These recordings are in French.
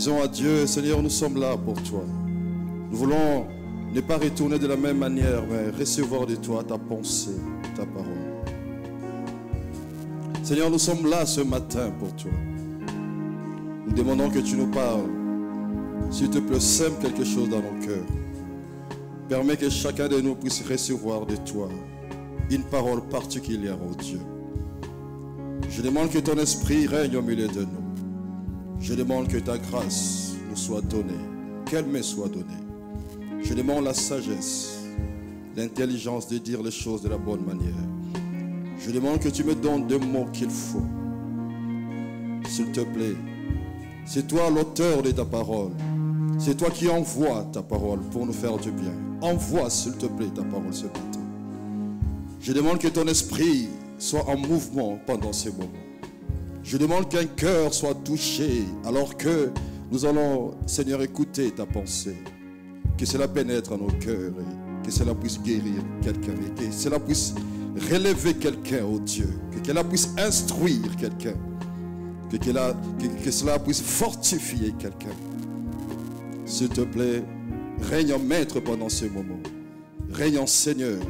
Disons à Dieu, Seigneur, nous sommes là pour toi. Nous voulons ne pas retourner de la même manière, mais recevoir de toi ta pensée, ta parole. Seigneur, nous sommes là ce matin pour toi. Nous demandons que tu nous parles. S'il te plaît, sème quelque chose dans nos cœurs. Permets que chacun de nous puisse recevoir de toi une parole particulière, oh Dieu. Je demande que ton esprit règne au milieu de nous. Je demande que ta grâce nous soit donnée, qu'elle me soit donnée. Je demande la sagesse, l'intelligence de dire les choses de la bonne manière. Je demande que tu me donnes des mots qu'il faut. S'il te plaît, c'est toi l'auteur de ta parole. C'est toi qui envoies ta parole pour nous faire du bien. Envoie, s'il te plaît, ta parole ce matin. Je demande que ton esprit soit en mouvement pendant ces moments. Je demande qu'un cœur soit touché alors que nous allons, Seigneur, écouter ta pensée. Que cela pénètre en nos cœurs et que cela puisse guérir quelqu'un et que cela puisse relever quelqu'un, oh Dieu. Que cela puisse instruire quelqu'un. Que cela puisse fortifier quelqu'un. S'il te plaît, règne en maître pendant ce moment. Règne en Seigneur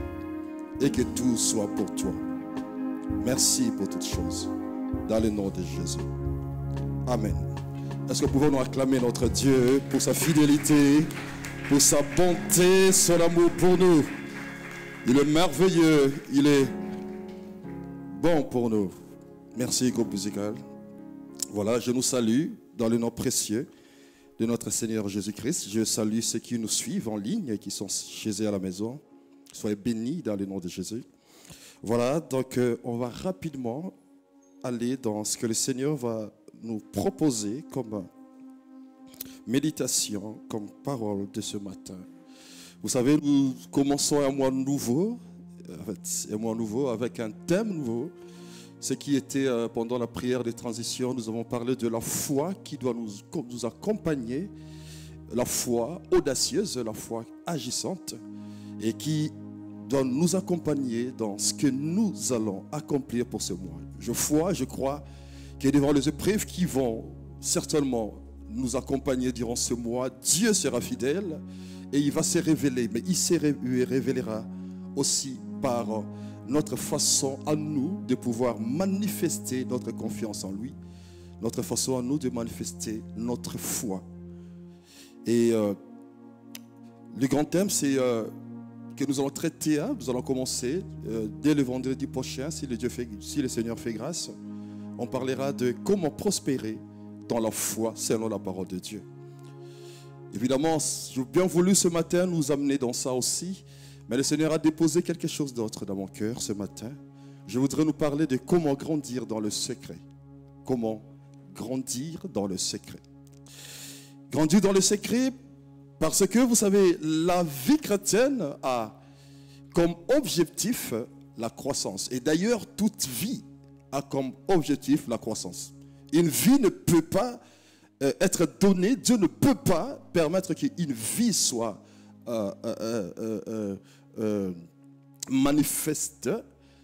et que tout soit pour toi. Merci pour toutes choses. Dans le nom de Jésus. Amen. Est-ce que nous pouvons nous acclamer notre Dieu pour sa fidélité, pour sa bonté, son amour pour nous. Il est merveilleux, il est bon pour nous. Merci, groupe musical. Voilà, je nous salue dans le nom précieux de notre Seigneur Jésus-Christ. Je salue ceux qui nous suivent en ligne et qui sont chez eux à la maison. Soyez bénis dans le nom de Jésus. Voilà, donc on va rapidement aller dans ce que le Seigneur va nous proposer comme méditation, comme parole de ce matin. Vous savez, nous commençons un mois nouveau, avec un thème nouveau. Ce qui était pendant la prière de transition, nous avons parlé de la foi qui doit nous accompagner, la foi audacieuse, la foi agissante, et qui doit nous accompagner dans ce que nous allons accomplir pour ce mois. Je crois que devant les épreuves qui vont certainement nous accompagner durant ce mois, Dieu sera fidèle et il va se révéler, mais il se révélera aussi par notre façon à nous de pouvoir manifester notre confiance en lui, notre façon à nous de manifester notre foi. Et le grand thème, c'est que nous allons traiter, nous allons commencer dès le vendredi prochain, si le Seigneur fait grâce. On parlera de comment prospérer dans la foi selon la parole de Dieu. Évidemment, j'ai bien voulu ce matin nous amener dans ça aussi, mais le Seigneur a déposé quelque chose d'autre dans mon cœur ce matin. Je voudrais nous parler de comment grandir dans le secret. Comment grandir dans le secret. Grandir dans le secret parce que, vous savez, la vie chrétienne a comme objectif la croissance. Et d'ailleurs, toute vie a comme objectif la croissance. Une vie ne peut pas être donnée, Dieu ne peut pas permettre qu'une vie soit manifeste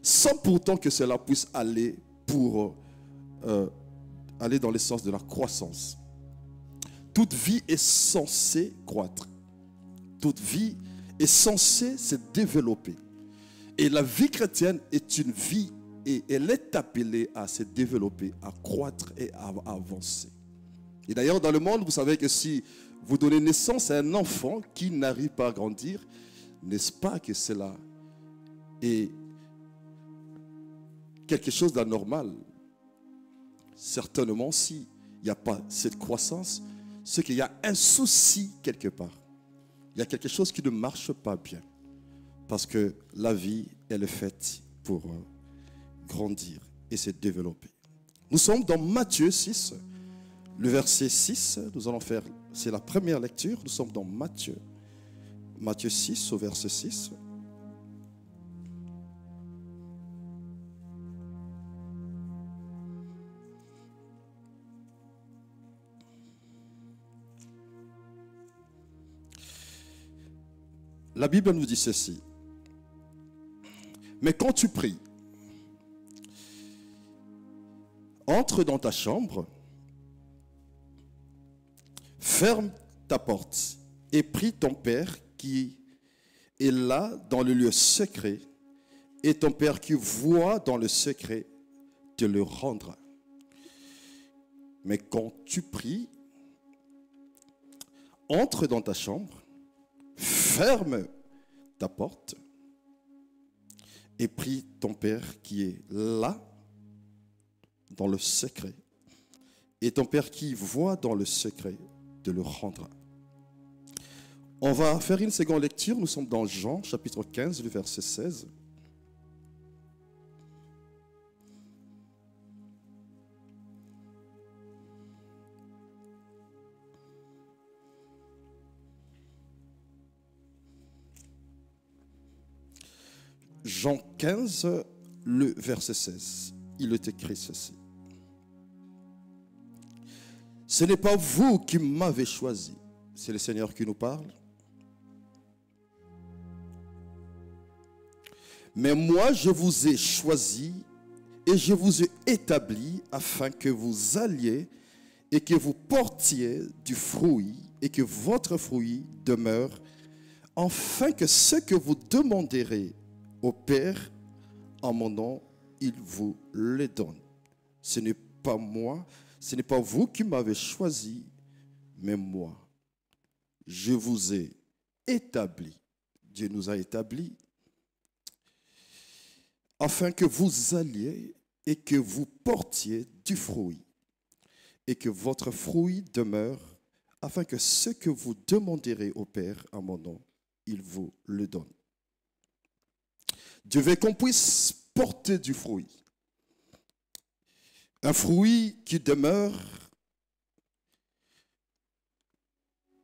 sans pourtant que cela puisse aller aller dans le sens de la croissance. Toute vie est censée croître. Toute vie est censée se développer. Et la vie chrétienne est une vie et elle est appelée à se développer, à croître et à avancer. Et d'ailleurs, dans le monde, vous savez que si vous donnez naissance à un enfant qui n'arrive pas à grandir, n'est-ce pas que cela est quelque chose d'anormal? Certainement, s'il n'y a pas cette croissance, c'est qu'il y a un souci quelque part. Il y a quelque chose qui ne marche pas bien. Parce que la vie, elle est faite pour grandir et se développer. Nous sommes dans Matthieu 6, le verset 6. Nous allons faire, c'est la première lecture. Nous sommes dans Matthieu 6 au verset 6. La Bible nous dit ceci. Mais quand tu pries, entre dans ta chambre ferme ta porte et prie ton Père qui est là dans le lieu secret, et ton Père qui voit dans le secret te le rendra. Mais quand tu pries, entre dans ta chambre, ferme ta porte et prie ton Père qui est là dans le secret, et ton Père qui voit dans le secret te le rendra. On va faire une seconde lecture. Nous sommes dans Jean, chapitre 15, le verset 16. Jean 15, le verset 16. Il est écrit ceci. Ce n'est pas vous qui m'avez choisi. C'est le Seigneur qui nous parle. Mais moi, je vous ai choisi et je vous ai établi afin que vous alliez et que vous portiez du fruit et que votre fruit demeure, afin que ce que vous demanderez au Père en mon nom, il vous le donne. Ce n'est pas moi, ce n'est pas vous qui m'avez choisi, mais moi. Je vous ai établi. Dieu nous a établis afin que vous alliez et que vous portiez du fruit et que votre fruit demeure, afin que ce que vous demanderez au Père en mon nom, il vous le donne. Dieu veut qu'on puisse porter du fruit. Un fruit qui demeure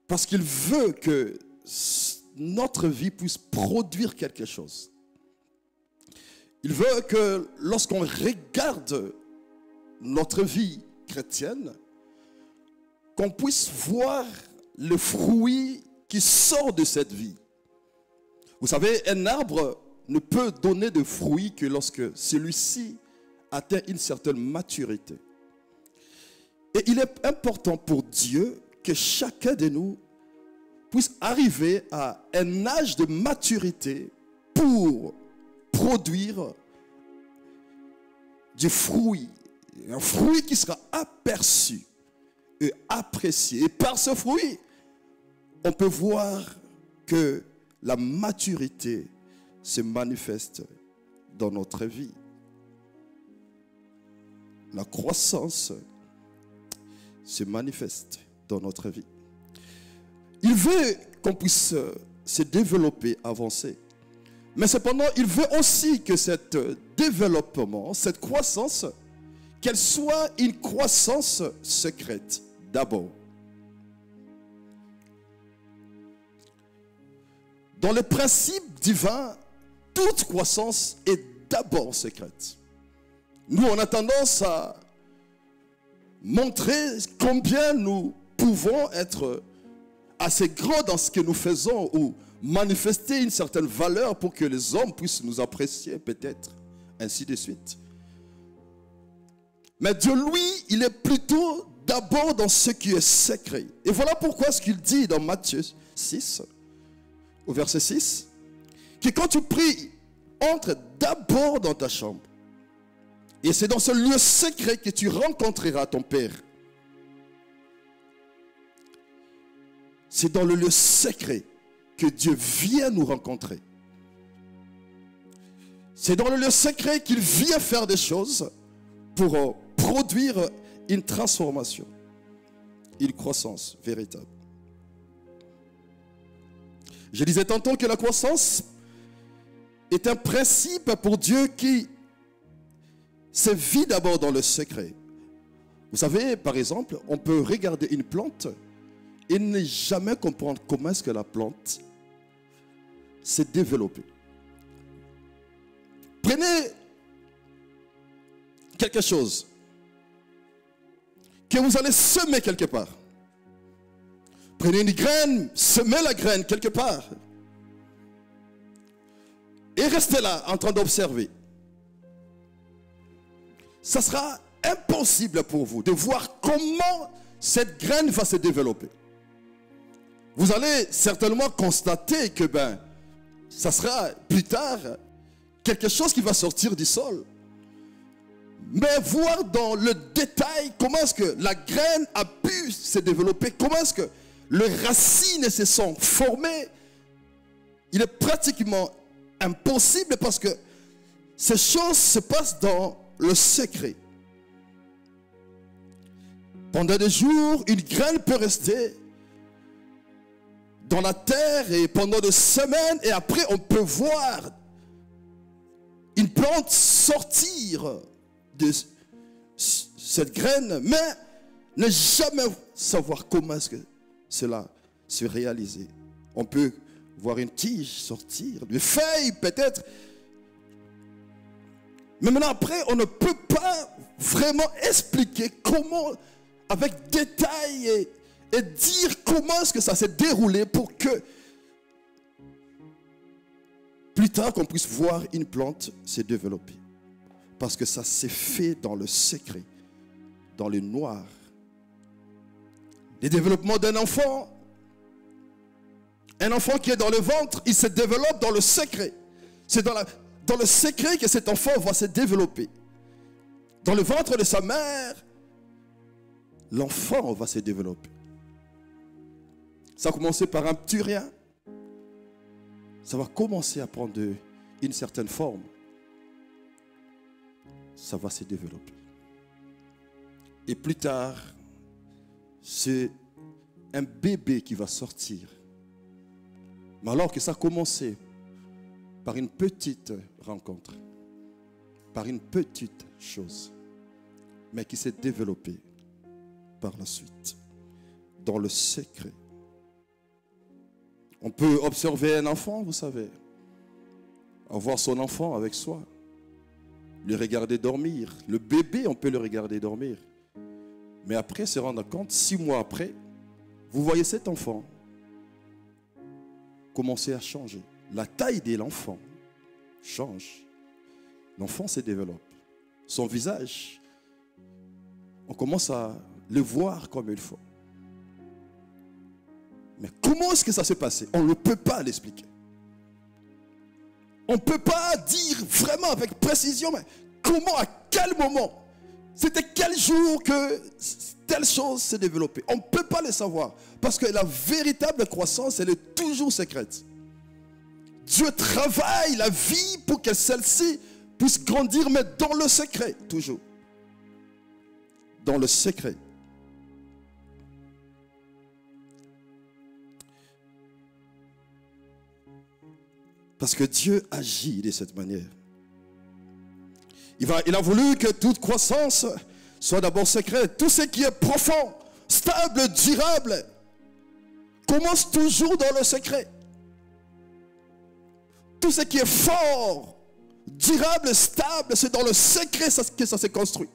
parce qu'il veut que notre vie puisse produire quelque chose. Il veut que lorsqu'on regarde notre vie chrétienne, qu'on puisse voir le fruit qui sort de cette vie. Vous savez, un arbre ne peut donner de fruits que lorsque celui-ci atteint une certaine maturité. Et il est important pour Dieu que chacun de nous puisse arriver à un âge de maturité pour produire du fruit, un fruit qui sera aperçu et apprécié. Et par ce fruit, on peut voir que la maturité se manifeste dans notre vie. La croissance se manifeste dans notre vie. Il veut qu'on puisse se développer, avancer. Mais cependant, il veut aussi que cet développement, cette croissance, qu'elle soit une croissance secrète d'abord. Dans le principe divin, toute croissance est d'abord secrète. Nous, on a tendance à montrer combien nous pouvons être assez grands dans ce que nous faisons ou manifester une certaine valeur pour que les hommes puissent nous apprécier peut-être, ainsi de suite. Mais Dieu, lui, il est plutôt d'abord dans ce qui est secret. Et voilà pourquoi ce qu'il dit dans Matthieu 6, au verset 6, que quand tu pries, entre d'abord dans ta chambre. Et c'est dans ce lieu secret que tu rencontreras ton Père. C'est dans le lieu secret que Dieu vient nous rencontrer. C'est dans le lieu secret qu'il vient faire des choses pour produire une transformation, une croissance véritable. Je disais tantôt que la croissance est un principe pour Dieu qui se vit d'abord dans le secret. Vous savez, par exemple, on peut regarder une plante et ne jamais comprendre comment est-ce que la plante s'est développée. Prenez quelque chose que vous allez semer quelque part. Prenez une graine, semez la graine quelque part. Et restez là en train d'observer. Ça sera impossible pour vous de voir comment cette graine va se développer. vous allez certainement constater que ça sera plus tard quelque chose qui va sortir du sol. Mais voir dans le détail comment est-ce que la graine a pu se développer, comment est-ce que les racines se sont formées, il est pratiquement impossible parce que ces choses se passent dans le secret. Pendant des jours, une graine peut rester dans la terre et pendant des semaines, et après on peut voir une plante sortir de cette graine, mais ne jamais savoir comment est-ce que cela se réalise. On peut voir une tige sortir, des feuilles peut-être, mais maintenant après on ne peut pas vraiment expliquer comment, avec détail et dire comment est-ce que ça s'est déroulé pour que plus tard qu'on puisse voir une plante se développer. Parce que ça s'est fait dans le secret, dans le noir. Le développement d'un enfant, un enfant qui est dans le ventre, il se développe dans le secret. C'est dans le secret que cet enfant va se développer. Dans le ventre de sa mère, l'enfant va se développer. Ça a commencé par un petit rien. Ça va commencer à prendre une certaine forme. Ça va se développer. Et plus tard, c'est un bébé qui va sortir. Mais alors que ça a commencé par une petite rencontre, par une petite chose, mais qui s'est développée par la suite, dans le secret. On peut observer un enfant, vous savez, avoir son enfant avec soi, le regarder dormir. Le bébé, on peut le regarder dormir. Mais après, se rendre compte, 6 mois après, vous voyez cet enfant commencer à changer. La taille de l'enfant change. L'enfant se développe. Son visage, on commence à le voir comme il faut. Mais comment est-ce que ça s'est passé? On ne peut pas l'expliquer. On ne peut pas dire vraiment avec précision, mais comment, à quel moment, c'était quel jour que telle chose s'est développée. On ne peut pas le savoir. Parce que la véritable croissance, elle est toujours secrète. Dieu travaille la vie pour que celle-ci puisse grandir, mais dans le secret, toujours. Dans le secret. Parce que Dieu agit de cette manière. Il a voulu que toute croissance soit d'abord secrète. Tout ce qui est profond, stable, durable, commence toujours dans le secret. Tout ce qui est fort, durable, stable, c'est dans le secret que ça s'est construit.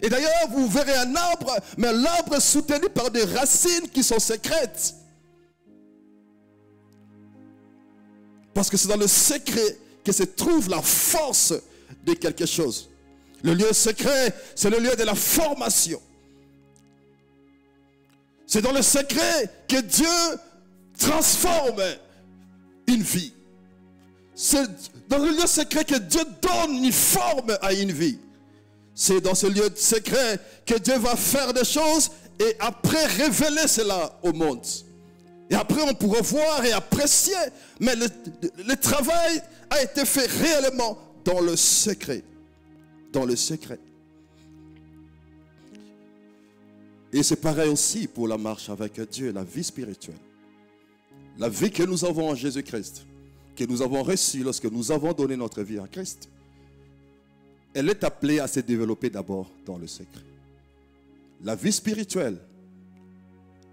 Et d'ailleurs, vous verrez un arbre, mais l'arbre est soutenu par des racines qui sont secrètes. Parce que c'est dans le secret que se trouve la force de quelque chose. Le lieu secret, c'est le lieu de la formation. C'est dans le secret que Dieu transforme une vie. C'est dans le lieu secret que Dieu donne une forme à une vie. C'est dans ce lieu secret que Dieu va faire des choses et après révéler cela au monde. Et après, on pourra voir et apprécier. Mais le travail a été fait réellement dans le secret. Dans le secret. Et c'est pareil aussi pour la marche avec Dieu, la vie spirituelle. La vie que nous avons en Jésus-Christ, que nous avons reçue lorsque nous avons donné notre vie à Christ, elle est appelée à se développer d'abord dans le secret. La vie spirituelle,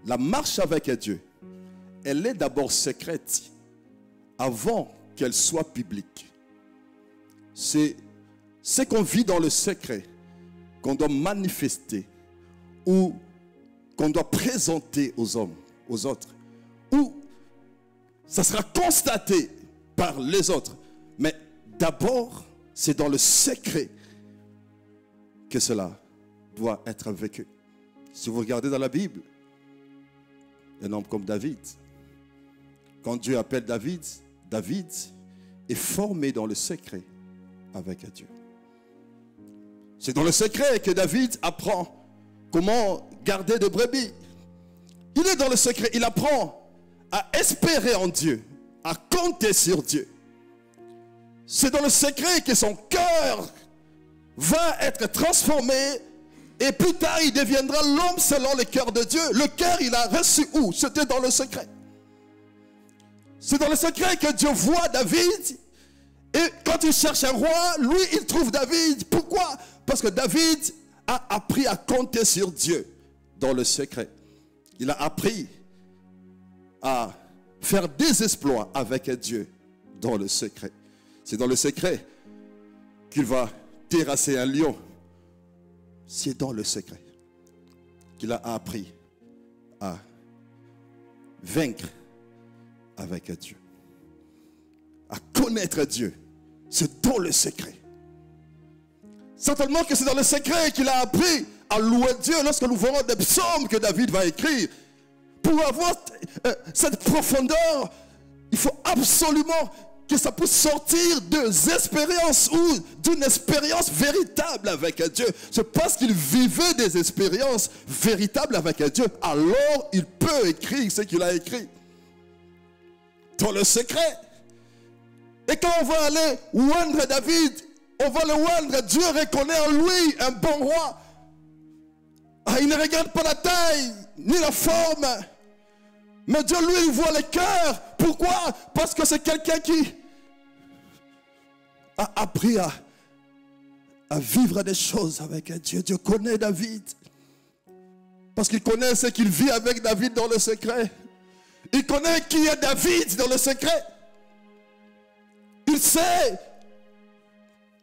la marche avec Dieu, elle est d'abord secrète avant qu'elle soit publique. C'est ce qu'on vit dans le secret qu'on doit manifester ou qu'on doit présenter aux hommes, aux autres, ou ça sera constaté par les autres. Mais d'abord, c'est dans le secret que cela doit être vécu. Si vous regardez dans la Bible, un homme comme David, Quand Dieu appelle David, David est formé dans le secret avec Dieu. C'est dans le secret que David apprend comment garder des brebis. Il est dans le secret, il apprend à espérer en Dieu, à compter sur Dieu. C'est dans le secret que son cœur va être transformé et plus tard il deviendra l'homme selon le cœur de Dieu. Le cœur il a reçu où? C'était dans le secret. C'est dans le secret que Dieu voit David. Et quand il cherche un roi, lui il trouve David. Pourquoi? Parce que David a appris à compter sur Dieu dans le secret. Il a appris à faire des exploits avec Dieu dans le secret. C'est dans le secret qu'il va terrasser un lion. C'est dans le secret qu'il a appris à vaincre avec Dieu. À connaître Dieu. C'est dans le secret. Certainement que c'est dans le secret qu'il a appris à louer Dieu. Lorsque nous verrons des psaumes que David va écrire, pour avoir cette profondeur, il faut absolument que ça puisse sortir des expériences ou d'une expérience véritable avec Dieu. C'est parce qu'il vivait des expériences véritables avec Dieu, alors il peut écrire ce qu'il a écrit. Dans le secret. Et quand on va aller oindre David, on va le oindre, Dieu reconnaît en lui un bon roi. Ah, il ne regarde pas la taille, ni la forme. Mais Dieu, lui, il voit le cœur. Pourquoi? Parce que c'est quelqu'un qui a appris à vivre des choses avec Dieu. Dieu connaît David. Parce qu'il connaît ce qu'il vit avec David dans le secret. Il connaît qui est David dans le secret. Il sait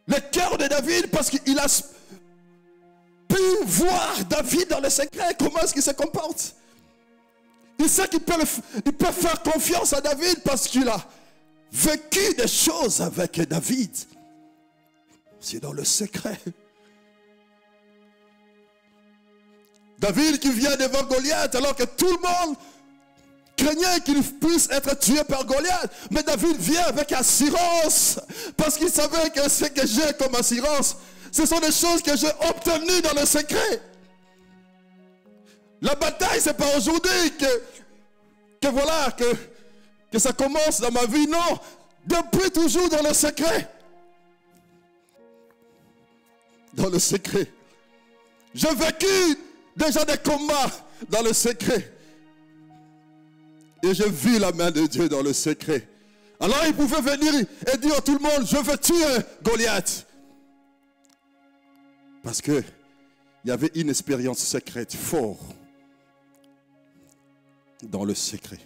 le cœur de David parce qu'il a pu voir David dans le secret. Comment est-ce qu'il se comporte? Il sait qu'il peut faire confiance à David parce qu'il a vécu des choses avec David. C'est dans le secret. David qui vient devant Goliath alors que tout le monde craignait qu'il puisse être tué par Goliath. Mais David vient avec assurance parce qu'il savait que ce que j'ai comme assurance, ce sont des choses que j'ai obtenues dans le secret. La bataille, c'est pas aujourd'hui que voilà, que ça commence dans ma vie. Non, depuis toujours dans le secret. Dans le secret. J'ai vécu déjà des combats dans le secret. Et j'ai vu la main de Dieu dans le secret. Alors il pouvait venir et dire à tout le monde, je veux tuer Goliath. Parce que il y avait une expérience secrète forte dans le secret.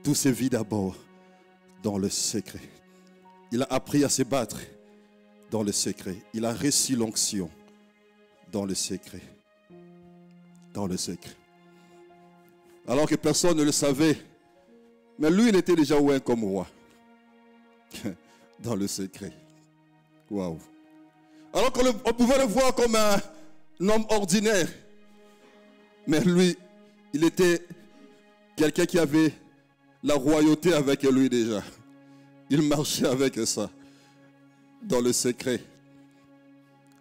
Tout se vit d'abord dans le secret. Il a appris à se battre dans le secret. Il a reçu l'onction dans le secret. Dans le secret. Alors que personne ne le savait. Mais lui, il était déjà oint comme roi. Dans le secret. Waouh. Alors qu'on pouvait le voir comme un homme ordinaire. Mais lui, il était quelqu'un qui avait la royauté avec lui déjà. Il marchait avec ça. Dans le secret.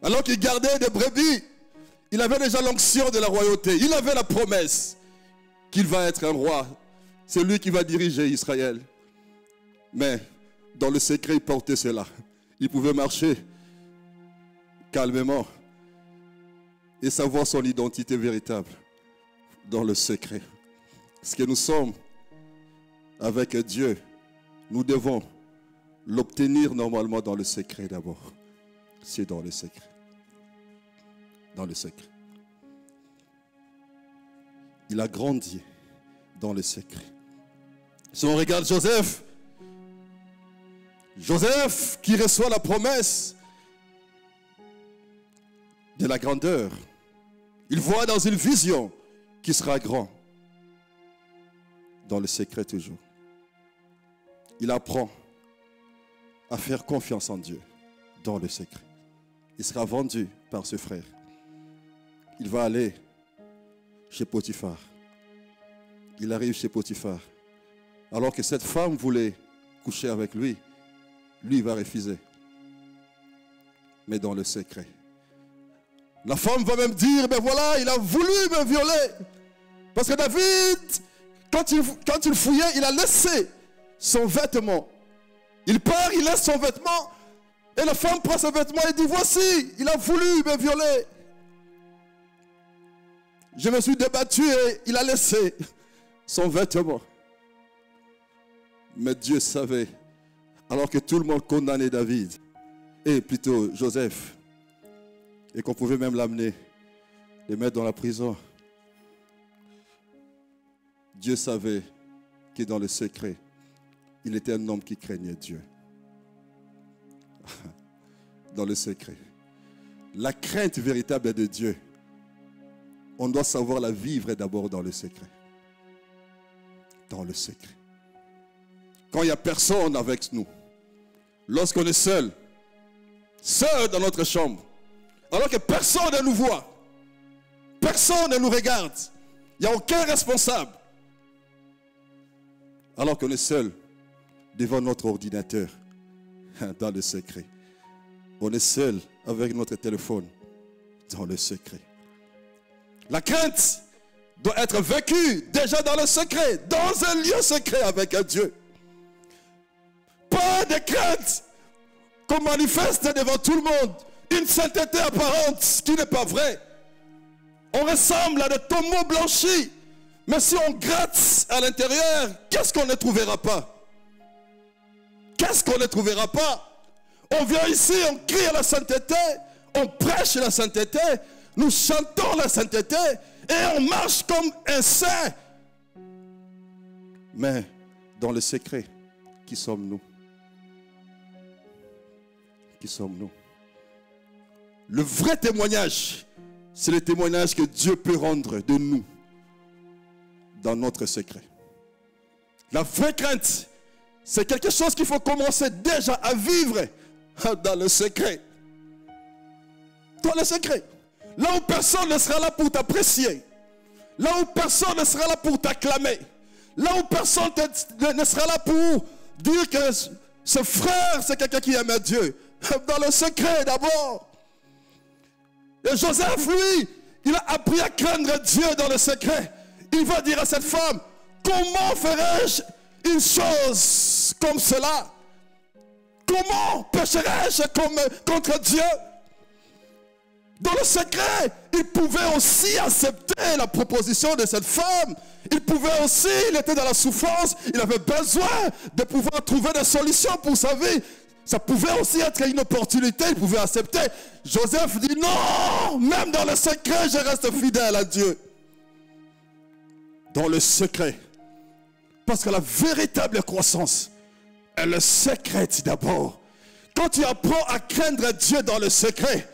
Alors qu'il gardait des brebis, il avait déjà l'onction de la royauté. Il avait la promesse qu'il va être un roi. C'est lui qui va diriger Israël. Mais dans le secret, il portait cela. Il pouvait marcher calmement et savoir son identité véritable dans le secret. Ce que nous sommes avec Dieu, nous devons l'obtenir normalement dans le secret d'abord. C'est dans le secret. Dans le secret. Il a grandi dans le secret. Si on regarde Joseph, Joseph qui reçoit la promesse de la grandeur, il voit dans une vision qu'il sera grand. Dans le secret toujours. Il apprend à faire confiance en Dieu dans le secret. Il sera vendu par ses frères. Il va aller chez Potiphar. Il arrive chez Potiphar. Alors que cette femme voulait coucher avec lui, lui va refuser. Mais dans le secret. La femme va même dire, ben voilà, il a voulu me violer. Parce que David, quand il fouillait, il a laissé son vêtement. Il part, il laisse son vêtement. Et la femme prend son vêtement et dit, voici, il a voulu me violer. Je me suis débattu et il a laissé son vêtement. Mais Dieu savait, alors que tout le monde condamnait David, et plutôt Joseph, et qu'on pouvait même l'amener, le mettre dans la prison. Dieu savait que dans le secret, il était un homme qui craignait Dieu. Dans le secret. La crainte véritable de Dieu, on doit savoir la vivre d'abord dans le secret. Dans le secret. Quand il n'y a personne avec nous, lorsqu'on est seul dans notre chambre, alors que personne ne nous voit, personne ne nous regarde, il n'y a aucun responsable, alors qu'on est seul devant notre ordinateur, dans le secret. On est seul avec notre téléphone, dans le secret. La crainte doit être vécue déjà dans le secret, dans un lieu secret avec un Dieu. Pas de crainte qu'on manifeste devant tout le monde, une sainteté apparente qui n'est pas vraie. On ressemble à des tombeaux blanchis, mais si on gratte à l'intérieur, qu'est-ce qu'on ne trouvera pas? Qu'est-ce qu'on ne trouvera pas? On vient ici, on crie à la sainteté, on prêche la sainteté, nous chantons la sainteté et on marche comme un saint. Mais dans le secret, qui sommes-nous? Qui sommes-nous? Le vrai témoignage, c'est le témoignage que Dieu peut rendre de nous dans notre secret. La vraie crainte, c'est quelque chose qu'il faut commencer déjà à vivre dans le secret. Dans le secret. Là où personne ne sera là pour t'apprécier. Là où personne ne sera là pour t'acclamer. Là où personne ne sera là pour dire que ce frère, c'est quelqu'un qui aime Dieu. Dans le secret d'abord. Et Joseph, lui, il a appris à craindre Dieu dans le secret. Il va dire à cette femme, comment ferais-je une chose comme cela? Comment pécherais-je contre Dieu? Dans le secret, il pouvait aussi accepter la proposition de cette femme. Il pouvait aussi, il était dans la souffrance, il avait besoin de pouvoir trouver des solutions pour sa vie. Ça pouvait aussi être une opportunité, il pouvait accepter. Joseph dit non, même dans le secret, je reste fidèle à Dieu. Dans le secret. Parce que la véritable croissance, elle est secrète d'abord. Quand tu apprends à craindre Dieu dans le secret,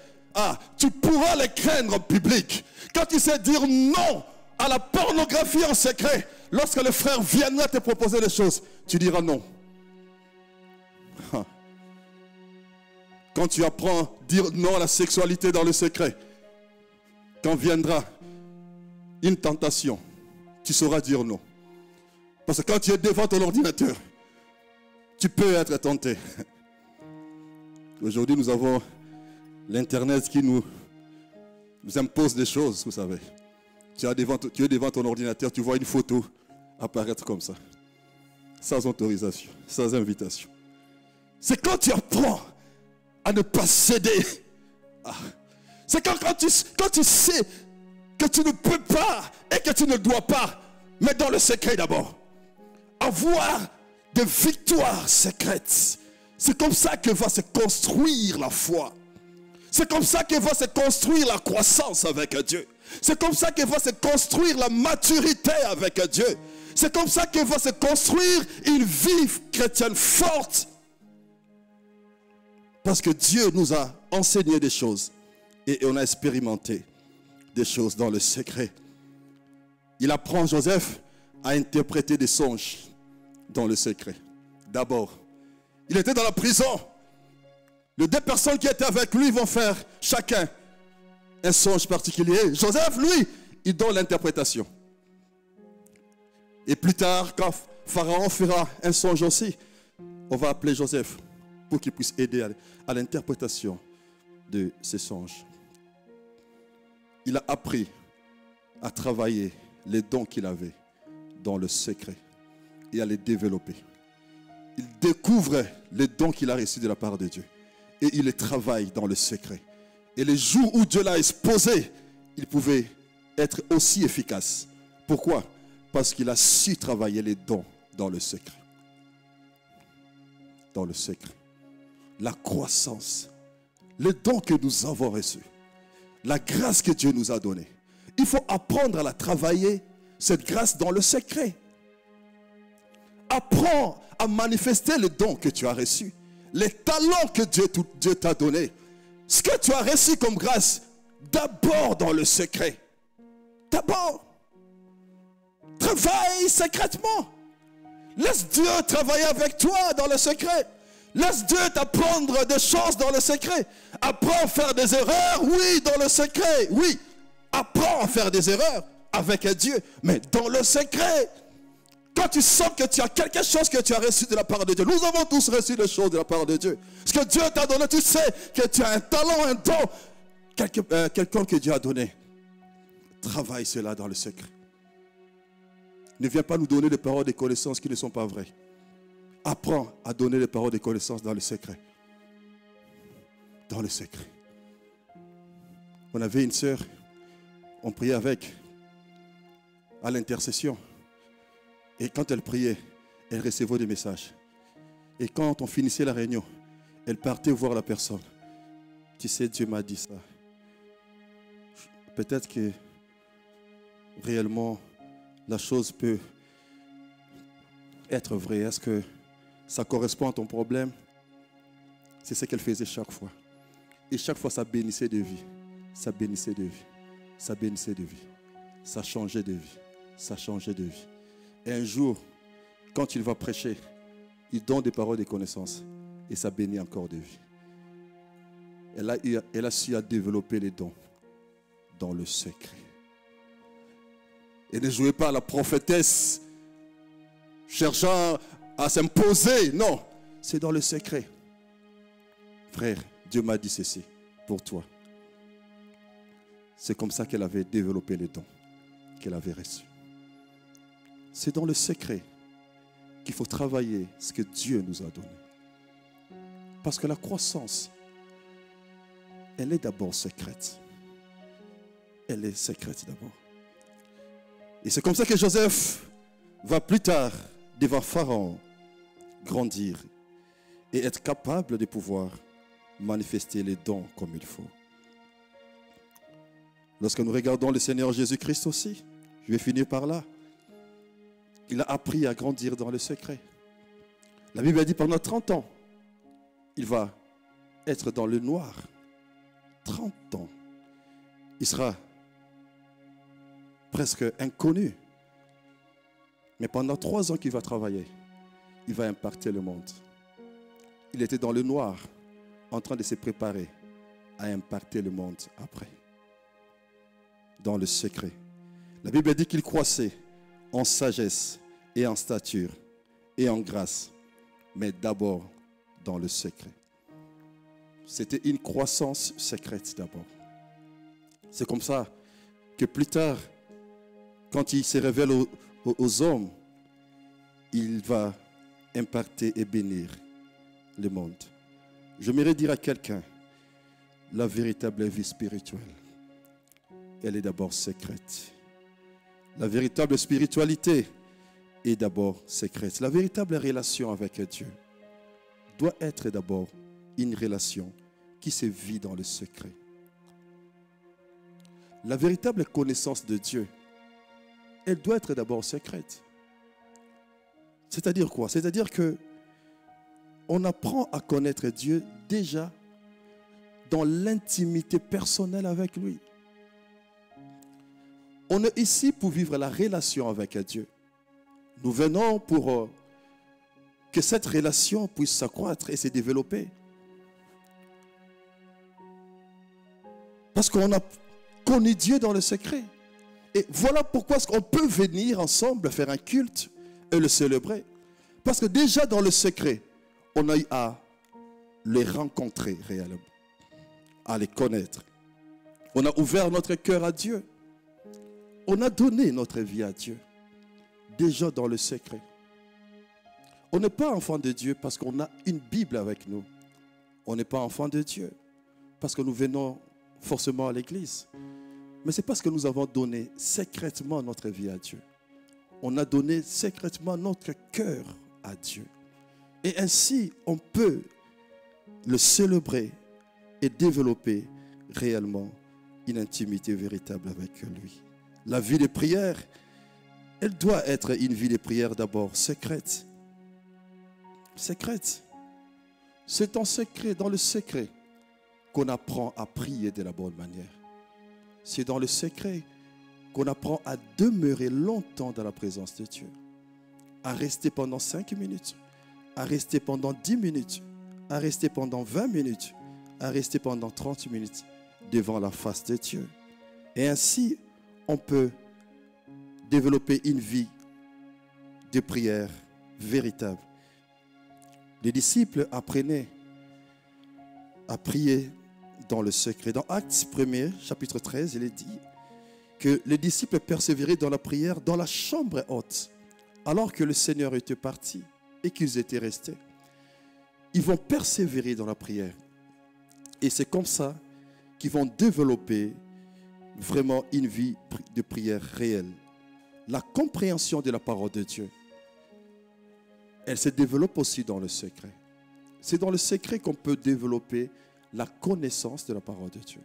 tu pourras le craindre en public. Quand tu sais dire non à la pornographie en secret, lorsque le frère viendra te proposer des choses, tu diras non. Quand tu apprends à dire non à la sexualité dans le secret, quand viendra une tentation, tu sauras dire non. Parce que quand tu es devant ton ordinateur, tu peux être tenté. Aujourd'hui, nous avons l'Internet qui nous impose des choses, vous savez. Tu es devant ton ordinateur, tu vois une photo apparaître comme ça. Sans autorisation, sans invitation. C'est quand tu apprends à ne pas céder. C'est quand tu sais que tu ne peux pas et que tu ne dois pas, mais dans le secret d'abord. Avoir des victoires secrètes. C'est comme ça que va se construire la foi. C'est comme ça que va se construire la croissance avec Dieu. C'est comme ça que va se construire la maturité avec Dieu. C'est comme ça que va se construire une vie chrétienne forte. Parce que Dieu nous a enseigné des choses et on a expérimenté des choses dans le secret. Il apprend Joseph à interpréter des songes dans le secret. D'abord, il était dans la prison. Les deux personnes qui étaient avec lui vont faire chacun un songe particulier. Joseph, lui, il donne l'interprétation. Et plus tard, quand Pharaon fera un songe aussi. On va appeler Joseph pour qu'il puisse aider à l'interprétation de ces songes. Il a appris à travailler les dons qu'il avait dans le secret et à les développer. Il découvre les dons qu'il a reçus de la part de Dieu et il les travaille dans le secret. Et les jours où Dieu l'a exposé, il pouvait être aussi efficace. Pourquoi? Parce qu'il a su travailler les dons dans le secret. Dans le secret. La croissance, les dons que nous avons reçus, la grâce que Dieu nous a donnée. Il faut apprendre à la travailler, cette grâce dans le secret. Apprends à manifester les dons que tu as reçus, les talents que Dieu t'a donnés. Ce que tu as reçu comme grâce, d'abord dans le secret. D'abord. Travaille secrètement. Laisse Dieu travailler avec toi dans le secret. Laisse Dieu t'apprendre des choses dans le secret. Apprends à faire des erreurs, oui, dans le secret, oui. Apprends à faire des erreurs avec Dieu, mais dans le secret. Quand tu sens que tu as quelque chose que tu as reçu de la part de Dieu, nous avons tous reçu des choses de la part de Dieu. Ce que Dieu t'a donné, tu sais que tu as un talent, un don, quelqu'un que Dieu a donné. Travaille cela dans le secret. Ne viens pas nous donner des paroles de connaissances qui ne sont pas vraies. Apprends à donner des paroles de connaissances dans le secret. Dans le secret. On avait une sœur, on priait avec à l'intercession. Et quand elle priait, elle recevait des messages. Et quand on finissait la réunion, elle partait voir la personne. Tu sais, Dieu m'a dit ça. Peut-être que réellement, la chose peut être vraie. Est-ce que ça correspond à ton problème? C'est ce qu'elle faisait chaque fois. Et chaque fois, ça bénissait de vie. Ça bénissait de vie. Ça bénissait de vie. Ça changeait de vie. Ça changeait de vie. Et un jour, quand il va prêcher, il donne des paroles de connaissance. Et ça bénit encore de vie. Elle a su à développer les dons dans le secret. Et ne jouez pas à la prophétesse, cherchant à s'imposer. Non, c'est dans le secret. Frère, Dieu m'a dit ceci pour toi. C'est comme ça qu'elle avait développé les dons qu'elle avait reçus. C'est dans le secret qu'il faut travailler ce que Dieu nous a donné. Parce que la croissance, elle est d'abord secrète. Elle est secrète d'abord. Et c'est comme ça que Joseph va plus tard devant Pharaon grandir et être capable de pouvoir manifester les dons comme il faut. Lorsque nous regardons le Seigneur Jésus-Christ aussi, je vais finir par là. Il a appris à grandir dans le secret. La Bible a dit pendant 30 ans, il va être dans le noir. 30 ans. Il sera presque inconnu. Mais pendant 3 ans qu'il va travailler, il va impacter le monde. Il était dans le noir, en train de se préparer à impacter le monde après. Dans le secret. La Bible dit qu'il croissait en sagesse et en stature et en grâce, mais d'abord dans le secret. C'était une croissance secrète d'abord. C'est comme ça que plus tard, quand il se révèle aux hommes, il va impacter et bénir le monde. J'aimerais dire à quelqu'un, la véritable vie spirituelle, elle est d'abord secrète. La véritable spiritualité est d'abord secrète. La véritable relation avec Dieu doit être d'abord une relation qui se vit dans le secret. La véritable connaissance de Dieu, elle doit être d'abord secrète. C'est-à-dire quoi? C'est-à-dire que on apprend à connaître Dieu déjà dans l'intimité personnelle avec lui. On est ici pour vivre la relation avec Dieu. Nous venons pour que cette relation puisse s'accroître et se développer. Parce qu'on a connu Dieu dans le secret. Et voilà pourquoi on peut venir ensemble faire un culte, et le célébrer. Parce que déjà dans le secret, on a eu à les rencontrer réellement, à les connaître. On a ouvert notre cœur à Dieu. On a donné notre vie à Dieu, déjà dans le secret. On n'est pas enfant de Dieu parce qu'on a une Bible avec nous. On n'est pas enfant de Dieu parce que nous venons forcément à l'église. Mais c'est parce que nous avons donné secrètement notre vie à Dieu. On a donné secrètement notre cœur à Dieu. Et ainsi, on peut le célébrer et développer réellement une intimité véritable avec lui. La vie de prière, elle doit être une vie de prière d'abord secrète. Secrète. C'est en secret, dans le secret, qu'on apprend à prier de la bonne manière. C'est dans le secret qu'on apprend à demeurer longtemps dans la présence de Dieu. À rester pendant 5 minutes, à rester pendant 10 minutes, à rester pendant 20 minutes, à rester pendant 30 minutes devant la face de Dieu. Et ainsi, on peut développer une vie de prière véritable. Les disciples apprenaient à prier dans le secret. Dans Actes 1er, chapitre 13, il est dit que les disciples persévéraient dans la prière dans la chambre haute, alors que le Seigneur était parti et qu'ils étaient restés. Ils vont persévérer dans la prière. Et c'est comme ça qu'ils vont développer vraiment une vie de prière réelle. La compréhension de la parole de Dieu, elle se développe aussi dans le secret. C'est dans le secret qu'on peut développer la connaissance de la parole de Dieu.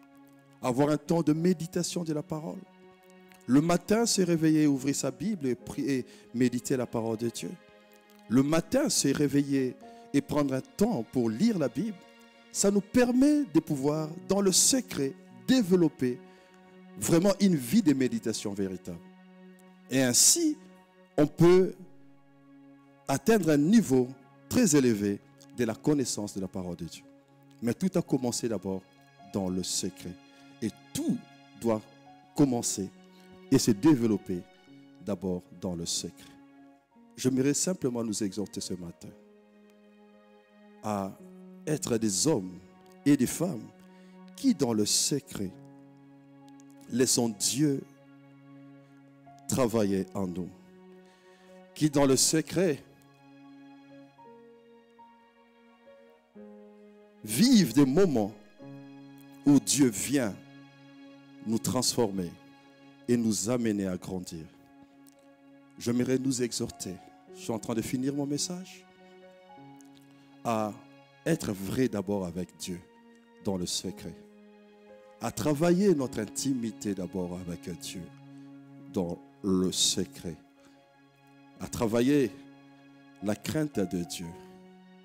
Avoir un temps de méditation de la parole. Le matin, se réveiller, ouvrir sa Bible et prier, méditer la parole de Dieu. Le matin, se réveiller et prendre un temps pour lire la Bible. Ça nous permet de pouvoir, dans le secret, développer vraiment une vie de méditation véritable. Et ainsi, on peut atteindre un niveau très élevé de la connaissance de la parole de Dieu. Mais tout a commencé d'abord dans le secret. Et tout doit commencer et se développer d'abord dans le secret. J'aimerais simplement nous exhorter ce matin à être des hommes et des femmes qui, dans le secret, laissons Dieu travailler en nous. Qui, dans le secret, vivent des moments où Dieu vient nous transformer et nous amener à grandir. J'aimerais nous exhorter, je suis en train de finir mon message, à être vrai d'abord avec Dieu dans le secret, à travailler notre intimité d'abord avec Dieu dans le secret, à travailler la crainte de Dieu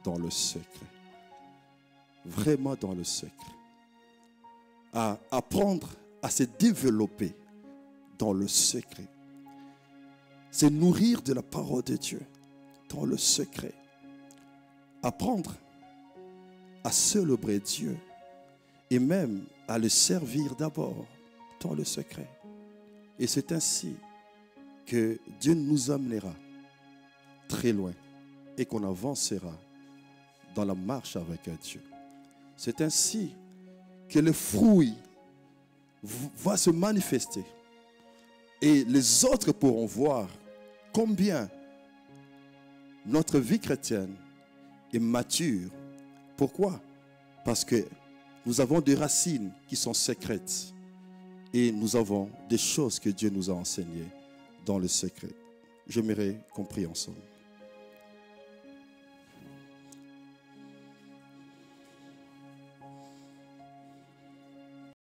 dans le secret, vraiment dans le secret, à apprendre à se développer dans le secret, se nourrir de la parole de Dieu dans le secret, apprendre à célébrer Dieu et même à le servir d'abord dans le secret. Et c'est ainsi que Dieu nous amènera très loin et qu'on avancera dans la marche avec Dieu. C'est ainsi que le fruit va se manifester et les autres pourront voir combien notre vie chrétienne est mature. Pourquoi? Parce que nous avons des racines qui sont secrètes et nous avons des choses que Dieu nous a enseignées dans le secret. J'aimerais qu'on prie ensemble.